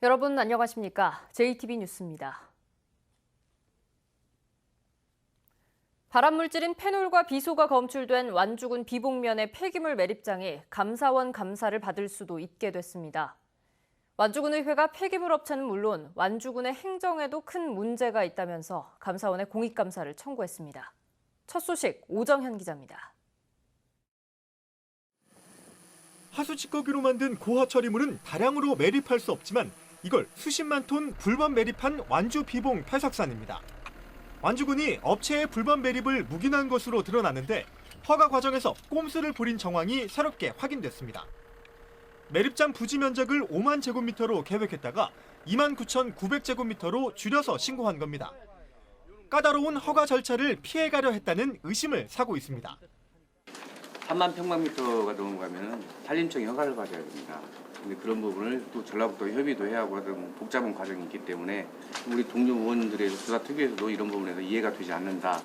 여러분 안녕하십니까? JTB 뉴스입니다. 발암물질인 페놀과 비소가 검출된 완주군 비봉면의 폐기물 매립장이 감사원 감사를 받을 수도 있게 됐습니다. 완주군의회가 폐기물 업체는 물론 완주군의 행정에도 큰 문제가 있다면서 감사원에 공익감사를 청구했습니다. 첫 소식 오정현 기자입니다. 하수찌꺼기로 만든 고화 처리물은 다량으로 매립할 수 없지만 이걸 수십만 톤 불법 매립한 완주 비봉 폐석산입니다. 완주군이 업체의 불법 매립을 묵인한 것으로 드러났는데 허가 과정에서 꼼수를 부린 정황이 새롭게 확인됐습니다. 매립장 부지 면적을 5만 제곱미터로 계획했다가 29,900제곱미터로 줄여서 신고한 겁니다. 까다로운 허가 절차를 피해가려 했다는 의심을 사고 있습니다. 3만 평방미터가 넘어가면 산림청이 허가를 받아야 됩니다. 근데 그런 부분을 또 전라북도 협의도 해야 하고 하던 복잡한 과정이 있기 때문에 우리 동료 의원들의 조사특위에서도 이런 부분에서 이해가 되지 않는다.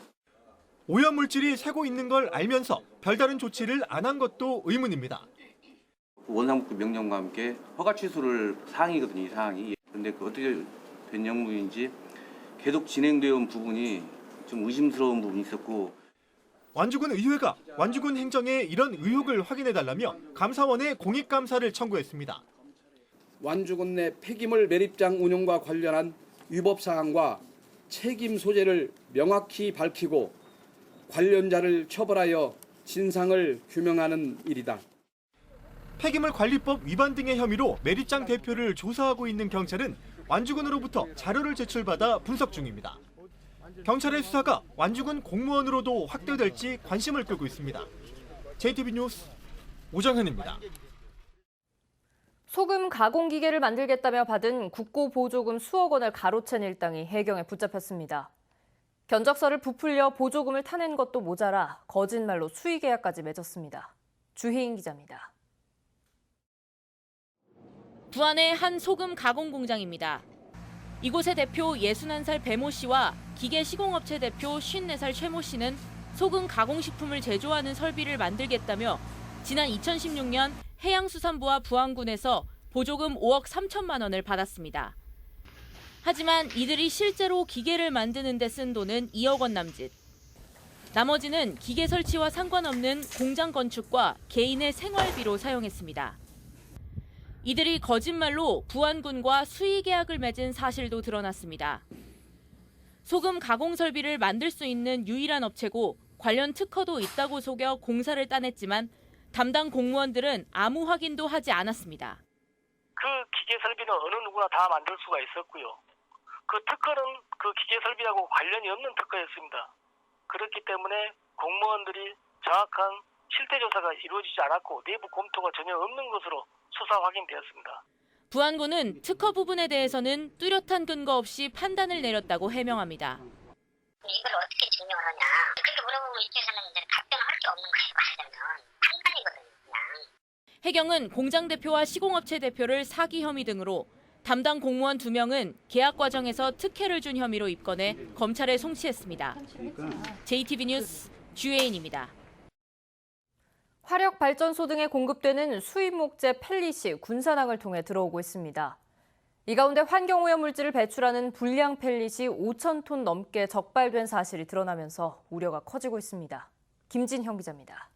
오염물질이 새고 있는 걸 알면서 별다른 조치를 안 한 것도 의문입니다. 원상복구 명령과 함께 허가 취소를 사항이거든요, 이 사항이. 근데 그 어떻게 된 영문인지 계속 진행되어 온 부분이 좀 의심스러운 부분이 있었고. 완주군 의회가 완주군 행정에 이런 의혹을 확인해달라며 감사원에 공익감사를 청구했습니다. 완주군 내 폐기물 매립장 운영과 관련한 위법 사항과 책임 소재를 명확히 밝히고 관련자를 처벌하여 진상을 규명하는 일이다. 폐기물 관리법 위반 등의 혐의로 매립장 대표를 조사하고 있는 경찰은 완주군으로부터 자료를 제출받아 분석 중입니다. 경찰의 수사가 완주군 공무원으로도 확대될지 관심을 끌고 있습니다. JTB 뉴스 오정현입니다. 소금 가공기계를 만들겠다며 받은 국고보조금 수억 원을 가로챈 일당이 해경에 붙잡혔습니다. 견적서를 부풀려 보조금을 타낸 것도 모자라 거짓말로 수의계약까지 맺었습니다. 주혜인 기자입니다. 부안의 한 소금 가공 공장입니다. 이곳의 대표 61살 배모 씨와 기계 시공업체 대표 54살 최모 씨는 소금 가공식품을 제조하는 설비를 만들겠다며 지난 2016년 해양수산부와 부안군에서 보조금 5억 3천만 원을 받았습니다. 하지만 이들이 실제로 기계를 만드는 데 쓴 돈은 2억 원 남짓. 나머지는 기계 설치와 상관없는 공장 건축과 개인의 생활비로 사용했습니다. 이들이 거짓말로 부안군과 수의 계약을 맺은 사실도 드러났습니다. 소금 가공 설비를 만들 수 있는 유일한 업체고 관련 특허도 있다고 속여 공사를 따냈지만 담당 공무원들은 아무 확인도 하지 않았습니다. 그 기계 설비는 어느 누구나 다 만들 수가 있었고요. 그 특허는 그 기계 설비하고 관련이 없는 특허였습니다. 그렇기 때문에 공무원들이 정확한 실태 조사가 이루어지지 않았고 내부 검토가 전혀 없는 것으로 수사 확인되었습니다. 부안군은 특허 부분에 대해서는 뚜렷한 근거 없이 판단을 내렸다고 해명합니다. 이걸 어떻게 증명을 하냐. 그렇게 물어보면 이쪽에서는 이제 답변을 할 게 없는 거예요. 말하자면 판단이거든요. 그냥. 해경은 공장 대표와 시공업체 대표를 사기 혐의 등으로 담당 공무원 2명은 계약 과정에서 특혜를 준 혐의로 입건해 검찰에 송치했습니다. JTB 뉴스 주혜인입니다. 화력발전소 등에 공급되는 수입목재 펠릿이 군산항을 통해 들어오고 있습니다. 이 가운데 환경오염 물질을 배출하는 불량 펠릿이 5,000톤 넘게 적발된 사실이 드러나면서 우려가 커지고 있습니다. 김진형 기자입니다.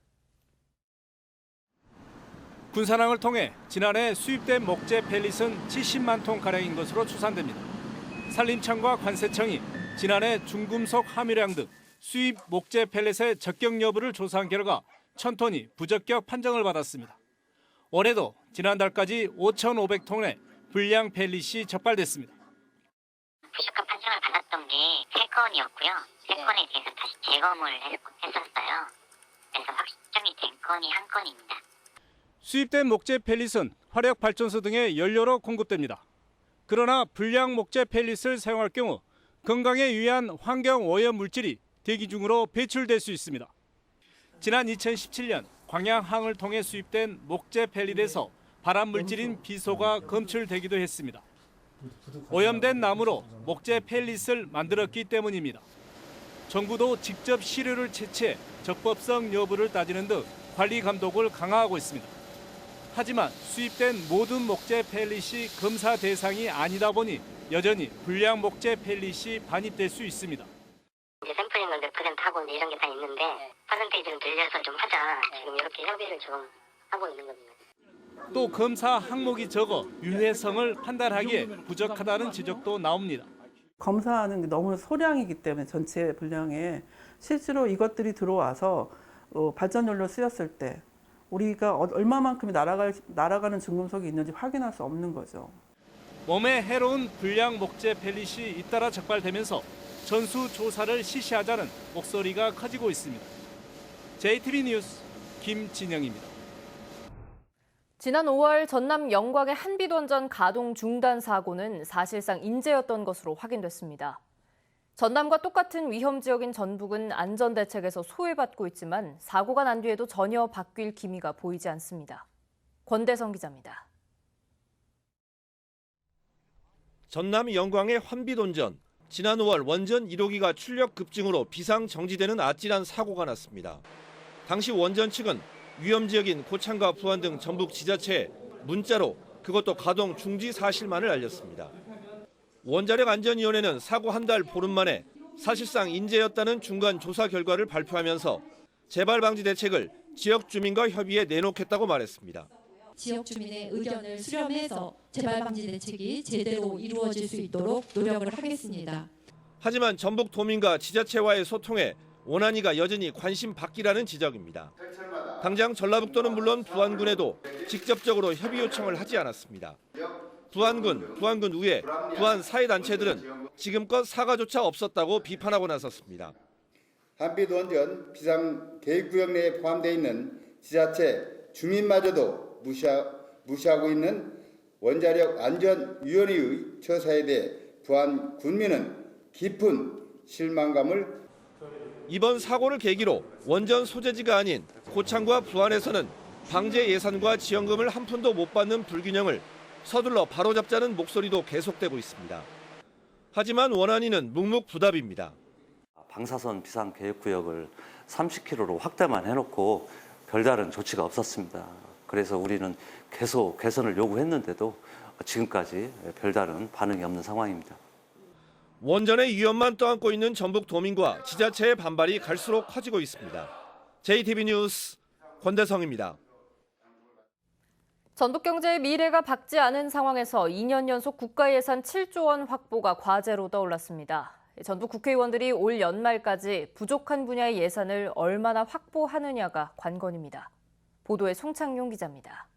군산항을 통해 지난해 수입된 목재 펠릿은 70만 톤가량인 것으로 추산됩니다. 산림청과 관세청이 지난해 중금속 함유량 등 수입 목재 펠릿의 적격 여부를 조사한 결과 1,000톤이 부적격 판정을 받았습니다. 올해도 지난달까지 5,500톤의 불량 펠릿이 적발됐습니다. 부적격 판정을 받았던 게 3건이었고요. 3건에 대해서 다시 재검을 했었어요. 그래서 확정이 된 건이 1건입니다. 수입된 목재 펠릿은 화력발전소 등의 연료로 공급됩니다. 그러나 불량 목재 펠릿을 사용할 경우 건강에 유해한 환경오염 물질이 대기 중으로 배출될 수 있습니다. 지난 2017년 광양항을 통해 수입된 목재 펠릿에서 발암물질인 비소가 검출되기도 했습니다. 오염된 나무로 목재 펠릿을 만들었기 때문입니다. 정부도 직접 시료를 채취해 적법성 여부를 따지는 등 관리 감독을 강화하고 있습니다. 하지만 수입된 모든 목재 펠릿이 검사 대상이 아니다 보니 여전히 불량 목재 펠릿이 반입될 수 있습니다. 이제 샘플링을 몇 퍼센트 하고 이런 게 다 있는데 퍼센테이지를 늘려서 좀 하자. 지금 이렇게 협의를 좀 하고 있는 겁니다. 또 검사 항목이 적어 유해성을 판단하기에 부족하다는 지적도 나옵니다. 검사하는 게 너무 소량이기 때문에 전체 분량에 실제로 이것들이 들어와서 발전연료 쓰였을 때 우리가 얼마만큼이 날아가는 중금속이 있는지 확인할 수 없는 거죠. 몸에 해로운 불량 목재 펠릿이 잇따라 적발되면서 전수조사를 실시하자는 목소리가 커지고 있습니다. JTB 뉴스 김진영입니다. 지난 5월 전남 영광의 한빛원전 가동 중단 사고는 사실상 인재였던 것으로 확인됐습니다. 전남과 똑같은 위험 지역인 전북은 안전대책에서 소외받고 있지만 사고가 난 뒤에도 전혀 바뀔 기미가 보이지 않습니다. 권대성 기자입니다. 전남 영광의 한빛원전. 지난 5월 원전 1호기가 출력 급증으로 비상 정지되는 아찔한 사고가 났습니다. 당시 원전 측은 위험 지역인 고창과 부안 등 전북 지자체에 문자로 그것도 가동 중지 사실만을 알렸습니다. 원자력 안전위원회는 사고 한 달 보름 만에 사실상 인재였다는 중간 조사 결과를 발표하면서 재발 방지 대책을 지역 주민과 협의해 내놓겠다고 말했습니다. 지역 주민의 의견을 수렴해서 재발 방지 대책이 제대로 이루어질 수 있도록 노력을 하겠습니다. 하지만 전북 도민과 지자체와의 소통에 원안위가 여전히 관심 밖이라는 지적입니다. 당장 전라북도는 물론 부안군에도 직접적으로 협의 요청을 하지 않았습니다. 부안군 의회, 부안 사회단체들은 지금껏 사과조차 없었다고 비판하고 나섰습니다. 한빛원전 비상계획구역 내에 포함되어 있는 지자체 주민마저도 무시하고 있는 원자력 안전위원회의 처사에 대해 부안 군민은 깊은 실망감을 이번 사고를 계기로 원전 소재지가 아닌 고창과 부안에서는 방제 예산과 지원금을 한 푼도 못 받는 불균형을 서둘러 바로잡자는 목소리도 계속되고 있습니다. 하지만 원안위는 묵묵부답입니다. 방사선 비상계획구역을 30km로 확대만 해놓고 별다른 조치가 없었습니다. 그래서 우리는 계속 개선을 요구했는데도 지금까지 별다른 반응이 없는 상황입니다. 원전의 위험만 떠안고 있는 전북 도민과 지자체의 반발이 갈수록 커지고 있습니다. JTB 뉴스 권대성입니다. 전북 경제의 미래가 밝지 않은 상황에서 2년 연속 국가 예산 7조 원 확보가 과제로 떠올랐습니다. 전북 국회의원들이 올 연말까지 부족한 분야의 예산을 얼마나 확보하느냐가 관건입니다. 보도에 송창용 기자입니다.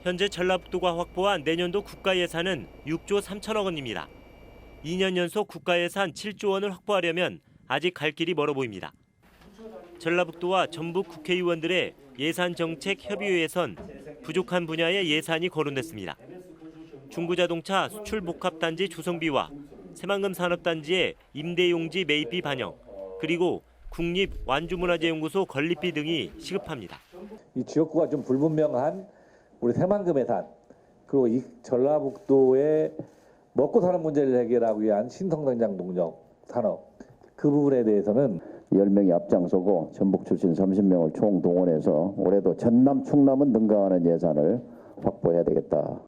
현재 전라북도가 확보한 내년도 국가 예산은 6조 3천억 원입니다. 2년 연속 국가 예산 7조 원을 확보하려면 아직 갈 길이 멀어 보입니다. 전라북도와 전북 국회의원들의 예산정책협의회에선 부족한 분야의 예산이 거론됐습니다. 중부자동차 수출복합단지 조성비와 새만금 산업단지의 임대용지 매입비 반영, 그리고 국립완주문화재연구소 건립비 등이 시급합니다. 이 지역구가 좀 불분명한 우리 새만금의 산, 그리고 이 전라북도의 먹고 사는 문제를 해결하기 위한 신성당장 농업 산업, 그 부분에 대해서는 10명이 앞장서고 전북 출신 30명을 총동원해서 올해도 전남, 충남은 능가하는 예산을 확보해야 되겠다.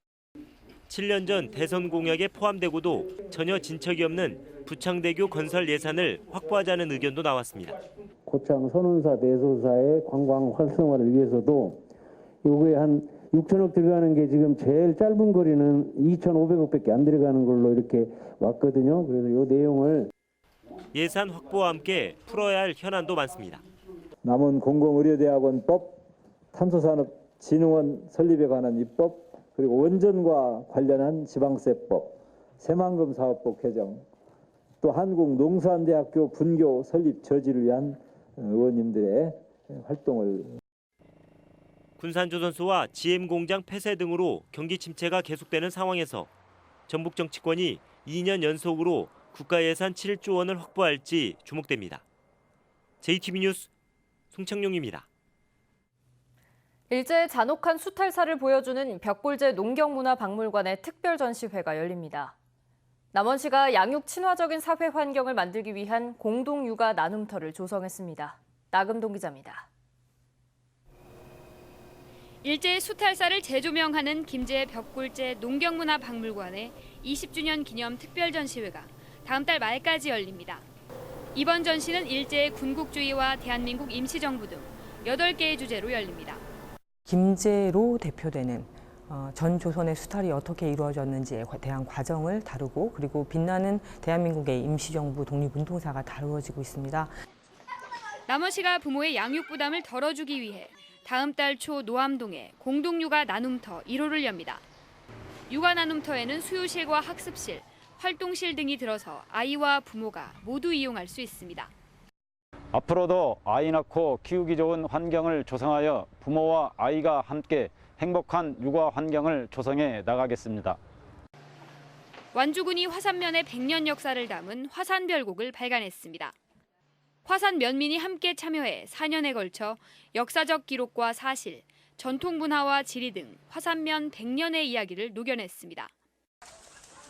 7년 전 대선 공약에 포함되고도 전혀 진척이 없는 부창대교 건설 예산을 확보하자는 의견도 나왔습니다. 고창 선운사 대소사의 관광 활성화를 위해서도 요거에 한 6천억 들어가는 게 지금 제일 짧은 거리는 2,500억밖에 안 들어가는 걸로 이렇게 왔거든요. 그래서 이 내용을 예산 확보와 함께 풀어야 할 현안도 많습니다. 남원 공공의료대학원법, 탄소산업진흥원 설립에 관한 입법, 그리고 원전과 관련한 지방세법, 새만금 사업법 개정, 또 한국농수산대학교 분교 설립 저지를 위한 의원님들의 활동을 군산조선소와 GM공장 폐쇄 등으로 경기 침체가 계속되는 상황에서 전북 정치권이 2년 연속으로 국가 예산 7조 원을 확보할지 주목됩니다. JTB 뉴스 송창용입니다. 일제의 잔혹한 수탈사를 보여주는 벽골제 농경문화박물관의 특별 전시회가 열립니다. 남원시가 양육 친화적인 사회 환경을 만들기 위한 공동육아 나눔터를 조성했습니다. 나금동 기자입니다. 일제의 수탈사를 재조명하는 김제 벽골제 농경문화박물관의 20주년 기념 특별전시회가 다음 달 말까지 열립니다. 이번 전시는 일제의 군국주의와 대한민국 임시정부 등 8개의 주제로 열립니다. 김제로 대표되는 전 조선의 수탈이 어떻게 이루어졌는지에 대한 과정을 다루고 그리고 빛나는 대한민국의 임시정부 독립운동사가 다루어지고 있습니다. 남원시가 부모의 양육 부담을 덜어주기 위해 다음 달 초 노암동에 공동육아 나눔터 1호를 엽니다. 육아 나눔터에는 수유실과 학습실, 활동실 등이 들어서 아이와 부모가 모두 이용할 수 있습니다. 앞으로도 아이 낳고 키우기 좋은 환경을 조성하여 부모와 아이가 함께 행복한 육아 환경을 조성해 나가겠습니다. 완주군이 화산면의 100년 역사를 담은 화산별곡을 발간했습니다. 화산 면민이 함께 참여해 4년에 걸쳐 역사적 기록과 사실, 전통 문화와 지리 등 화산면 100년의 이야기를 녹여냈습니다.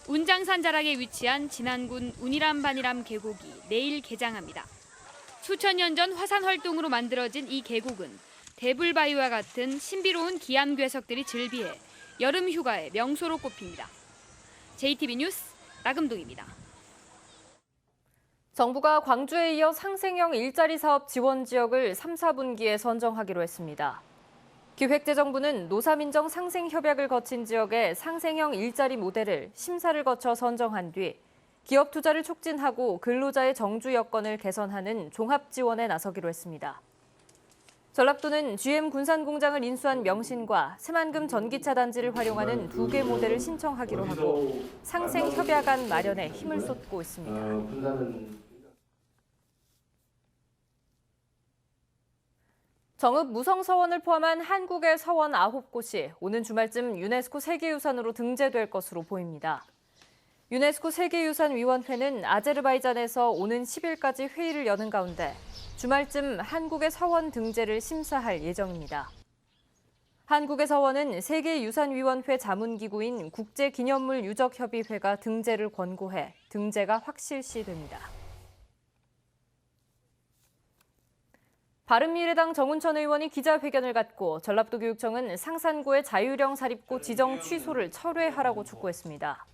운장산 자락에 위치한 진안군 운이람 반이람 계곡이 내일 개장합니다. 수천 년 전 화산 활동으로 만들어진 이 계곡은 대불바위와 같은 신비로운 기암 괴석들이 즐비해 여름 휴가의 명소로 꼽힙니다. JTB 뉴스 나금동입니다. 정부가 광주에 이어 상생형 일자리 사업 지원 지역을 3, 4분기에 선정하기로 했습니다. 기획재정부는 노사민정 상생협약을 거친 지역의 상생형 일자리 모델을 심사를 거쳐 선정한 뒤 기업 투자를 촉진하고 근로자의 정주 여건을 개선하는 종합 지원에 나서기로 했습니다. 전라도는 GM 군산공장을 인수한 명신과 새만금 전기차 단지를 활용하는 2개 모델을 신청하기로 하고 상생협약안 마련에 힘을 쏟고 있습니다. 정읍 무성서원을 포함한 한국의 서원 9곳이 오는 주말쯤 유네스코 세계유산으로 등재될 것으로 보입니다. 유네스코 세계유산위원회는 아제르바이잔에서 오는 10일까지 회의를 여는 가운데 주말쯤 한국의 서원 등재를 심사할 예정입니다. 한국의 서원은 세계유산위원회 자문기구인 국제기념물 유적협의회가 등재를 권고해 등재가 확실시됩니다. 바른미래당 정운천 의원이 기자회견을 갖고 전라도교육청은 상산구의 자유령 사립고 지정 취소를 철회하라고 촉구했습니다.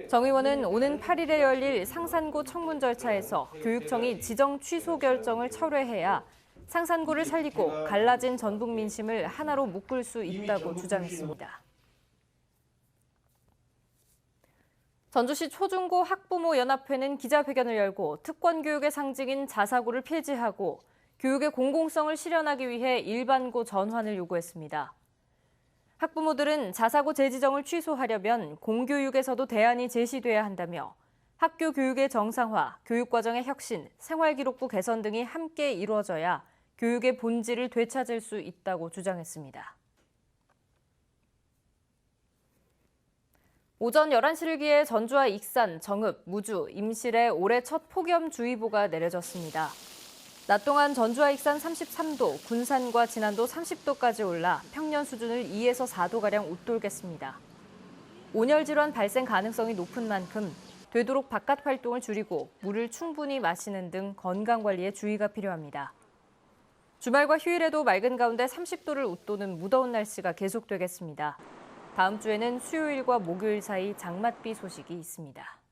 정 의원은 오는 8일에 열릴 상산구 청문 절차에서 교육청이 지정 취소 결정을 철회해야 상산구를 살리고 갈라진 전북 민심을 하나로 묶을 수 있다고 주장했습니다. 전주시 초중고 학부모 연합회는 기자회견을 열고 특권 교육의 상징인 자사고를 폐지하고 교육의 공공성을 실현하기 위해 일반고 전환을 요구했습니다. 학부모들은 자사고 재지정을 취소하려면 공교육에서도 대안이 제시돼야 한다며 학교 교육의 정상화, 교육과정의 혁신, 생활기록부 개선 등이 함께 이루어져야 교육의 본질을 되찾을 수 있다고 주장했습니다. 오전 11시를 기해 전주와 익산, 정읍, 무주, 임실에 올해 첫 폭염주의보가 내려졌습니다. 낮 동안 전주와 익산 33도, 군산과 진안도 30도까지 올라 평년 수준을 2에서 4도가량 웃돌겠습니다. 온열 질환 발생 가능성이 높은 만큼 되도록 바깥 활동을 줄이고 물을 충분히 마시는 등 건강관리에 주의가 필요합니다. 주말과 휴일에도 맑은 가운데 30도를 웃도는 무더운 날씨가 계속되겠습니다. 다음 주에는 수요일과 목요일 사이 장맛비 소식이 있습니다.